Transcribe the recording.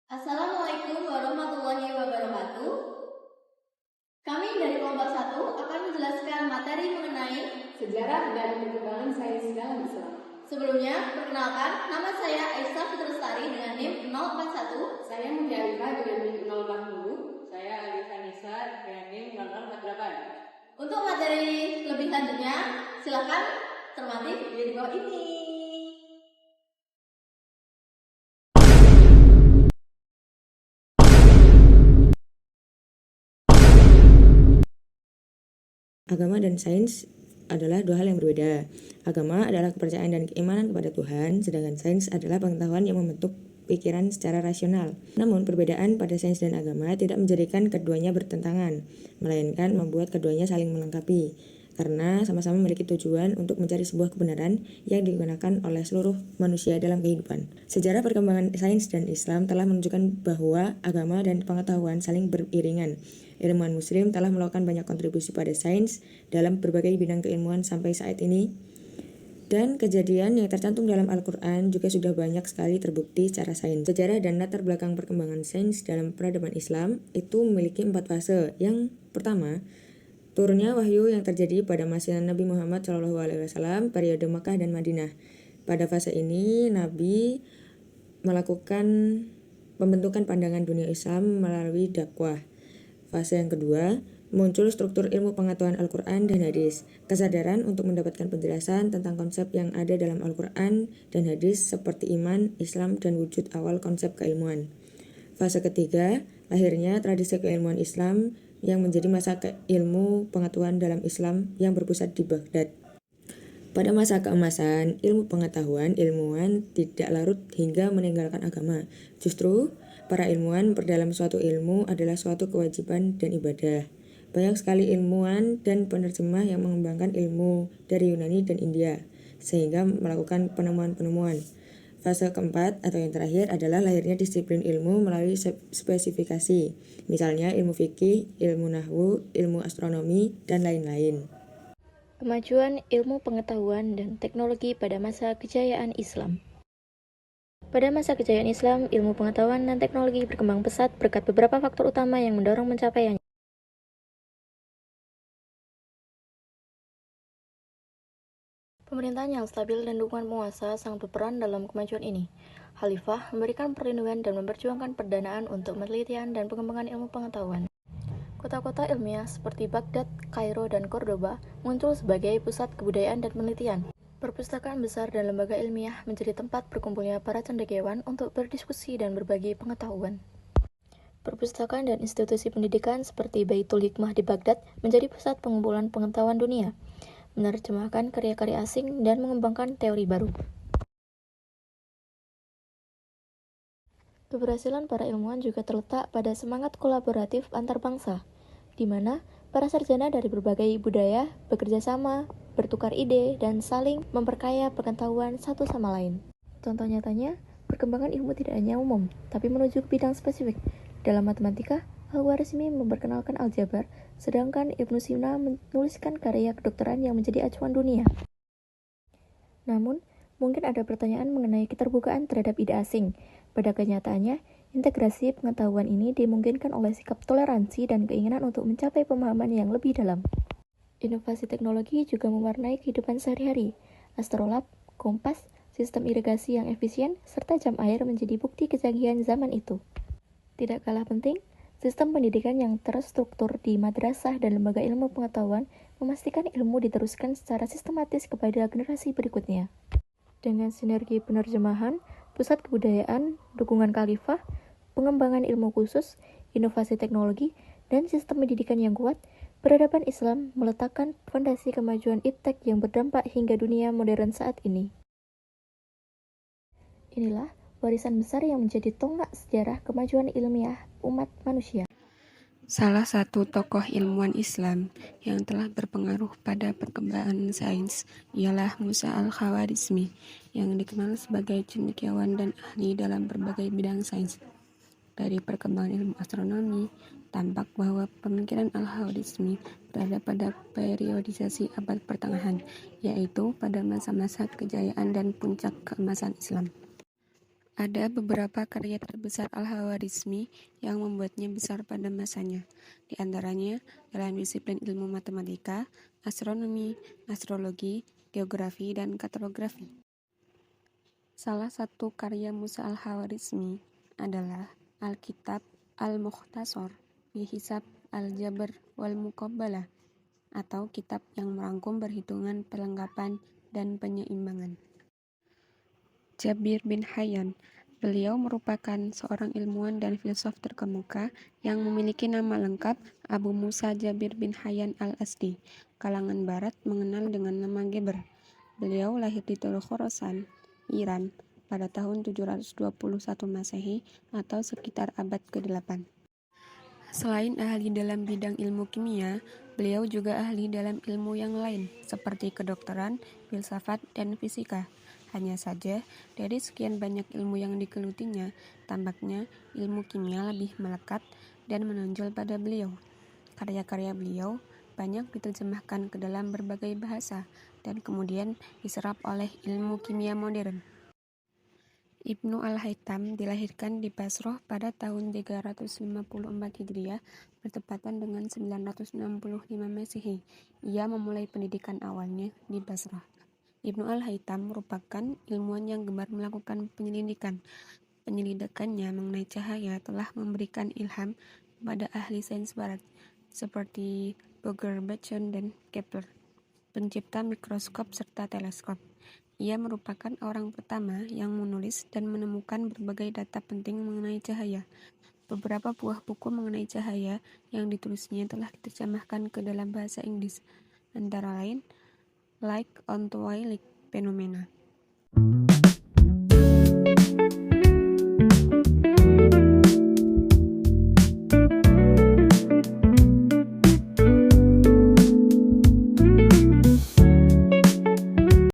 Assalamualaikum warahmatullahi wabarakatuh. Kami dari kelompok 1 akan menjelaskan materi mengenai sejarah dan perkembangan sains dalam Islam. Sebelumnya, perkenalkan, nama saya Aisyah Fitrustari dengan NIM 041. Saya Mutia Alifah dengan NIM 040. Saya Alisa Nisa dengan NIM 0048. Untuk materi lebih lanjutnya, silakan cermati di bawah ini. Agama dan sains adalah dua hal yang berbeda. Agama adalah kepercayaan dan keimanan kepada Tuhan, sedangkan sains adalah pengetahuan yang membentuk pikiran secara rasional. Namun, perbedaan pada sains dan agama tidak menjadikan keduanya bertentangan, melainkan membuat keduanya saling melengkapi, karena sama-sama memiliki tujuan untuk mencari sebuah kebenaran yang digunakan oleh seluruh manusia dalam kehidupan. Sejarah perkembangan sains dan Islam telah menunjukkan bahwa agama dan pengetahuan saling beriringan. Ilmuwan muslim telah melakukan banyak kontribusi pada sains dalam berbagai bidang keilmuan sampai saat ini. Dan kejadian yang tercantum dalam Al-Quran juga sudah banyak sekali terbukti secara sains. Sejarah dan latar belakang perkembangan sains dalam peradaban Islam itu memiliki 4 fase. Yang pertama, turunnya wahyu yang terjadi pada masa Nabi Muhammad SAW, periode Makkah dan Madinah. Pada fase ini, Nabi melakukan pembentukan pandangan dunia Islam melalui dakwah. Fase yang kedua, muncul struktur ilmu pengetahuan Al-Quran dan hadis. Kesadaran untuk mendapatkan penjelasan tentang konsep yang ada dalam Al-Quran dan hadis seperti iman, Islam, dan wujud awal konsep keilmuan. Fase ketiga, lahirnya tradisi keilmuan Islam yang menjadi masa ilmu pengetahuan dalam Islam yang berpusat di Baghdad. Pada masa keemasan, ilmu pengetahuan ilmuwan tidak larut hingga meninggalkan agama. Justru, para ilmuwan memperdalam suatu ilmu adalah suatu kewajiban dan ibadah. Banyak sekali ilmuwan dan penerjemah yang mengembangkan ilmu dari Yunani dan India, sehingga melakukan penemuan-penemuan. Fase keempat atau yang terakhir adalah lahirnya disiplin ilmu melalui spesifikasi, misalnya ilmu fikih, ilmu nahwu, ilmu astronomi, dan lain-lain. Kemajuan ilmu pengetahuan dan teknologi pada masa kejayaan Islam. Pada masa kejayaan Islam, ilmu pengetahuan dan teknologi berkembang pesat berkat beberapa faktor utama yang mendorong pencapaiannya. Pemerintahan yang stabil dan dukungan penguasa sangat berperan dalam kemajuan ini. Khalifah memberikan perlindungan dan memperjuangkan pendanaan untuk penelitian dan pengembangan ilmu pengetahuan. Kota-kota ilmiah seperti Baghdad, Kairo, dan Cordoba muncul sebagai pusat kebudayaan dan penelitian. Perpustakaan besar dan lembaga ilmiah menjadi tempat berkumpulnya para cendekiawan untuk berdiskusi dan berbagi pengetahuan. Perpustakaan dan institusi pendidikan seperti Baitul Hikmah di Baghdad menjadi pusat pengumpulan pengetahuan dunia, menerjemahkan karya-karya asing dan mengembangkan teori baru. Keberhasilan para ilmuwan juga terletak pada semangat kolaboratif antar bangsa, di mana para sarjana dari berbagai budaya bekerja sama, bertukar ide, dan saling memperkaya pengetahuan satu sama lain. Contoh nyatanya, perkembangan ilmu tidak hanya umum, tapi menuju ke bidang spesifik. Dalam matematika, Al-Khwarizmi memperkenalkan aljabar, sedangkan Ibnu Sina menuliskan karya kedokteran yang menjadi acuan dunia. Namun, mungkin ada pertanyaan mengenai keterbukaan terhadap ide asing. Pada kenyataannya, integrasi pengetahuan ini dimungkinkan oleh sikap toleransi dan keinginan untuk mencapai pemahaman yang lebih dalam. Inovasi teknologi juga mewarnai kehidupan sehari-hari. Astrolab, kompas, sistem irigasi yang efisien, serta jam air menjadi bukti kecanggihan zaman itu. Tidak kalah penting, sistem pendidikan yang terstruktur di madrasah dan lembaga ilmu pengetahuan memastikan ilmu diteruskan secara sistematis kepada generasi berikutnya. Dengan sinergi penerjemahan, pusat kebudayaan, dukungan khalifah, pengembangan ilmu khusus, inovasi teknologi, dan sistem pendidikan yang kuat, peradaban Islam meletakkan fondasi kemajuan iptek yang berdampak hingga dunia modern saat ini. Inilah warisan besar yang menjadi tonggak sejarah kemajuan ilmiah umat manusia. Salah satu tokoh ilmuwan Islam yang telah berpengaruh pada perkembangan sains ialah Musa Al-Khwarizmi, yang dikenal sebagai cendekiawan dan ahli dalam berbagai bidang sains. Dari perkembangan ilmu astronomi, tampak bahwa pemikiran Al-Khwarizmi berada pada periodisasi abad pertengahan, yaitu pada masa-masa kejayaan dan puncak keemasan Islam. Ada beberapa karya terbesar Al-Khawarizmi yang membuatnya besar pada masanya. Di antaranya dalam disiplin ilmu matematika, astronomi, astrologi, geografi, dan kartografi. Salah satu karya Musa Al-Khawarizmi adalah Alkitab Al-Mukhtasar fi Hisab Al-Jabr wal Muqabbalah, atau kitab yang merangkum perhitungan, perlengkapan, dan penyeimbangan. Jabir bin Hayyan. Beliau merupakan seorang ilmuwan dan filsuf terkemuka yang memiliki nama lengkap Abu Musa Jabir bin Hayyan al-Asdi. Kalangan barat mengenal dengan nama Geber. Beliau lahir di Teluk Khorasan, Iran, pada tahun 721 Masehi atau sekitar abad ke-8. Selain ahli dalam bidang ilmu kimia, beliau juga ahli dalam ilmu yang lain, seperti kedokteran, filsafat, dan fisika. Hanya saja, dari sekian banyak ilmu yang digelutinya, tampaknya ilmu kimia lebih melekat dan menonjol pada beliau. Karya-karya beliau banyak diterjemahkan ke dalam berbagai bahasa dan kemudian diserap oleh ilmu kimia modern. Ibnu Al-Haytham dilahirkan di Basrah pada tahun 354 Hijriah bertepatan dengan 965 Masehi. Ia memulai pendidikan awalnya di Basrah. Ibnu Al-Haytham merupakan ilmuwan yang gemar melakukan penyelidikan. Penyelidikannya mengenai cahaya telah memberikan ilham kepada ahli sains barat seperti Boger, Bacon, dan Kepler, pencipta mikroskop serta teleskop. Ia merupakan orang pertama yang menulis dan menemukan berbagai data penting mengenai cahaya. Beberapa buah buku mengenai cahaya yang ditulisnya telah diterjemahkan ke dalam bahasa Inggris, antara lain Light on Twilight Phenomena.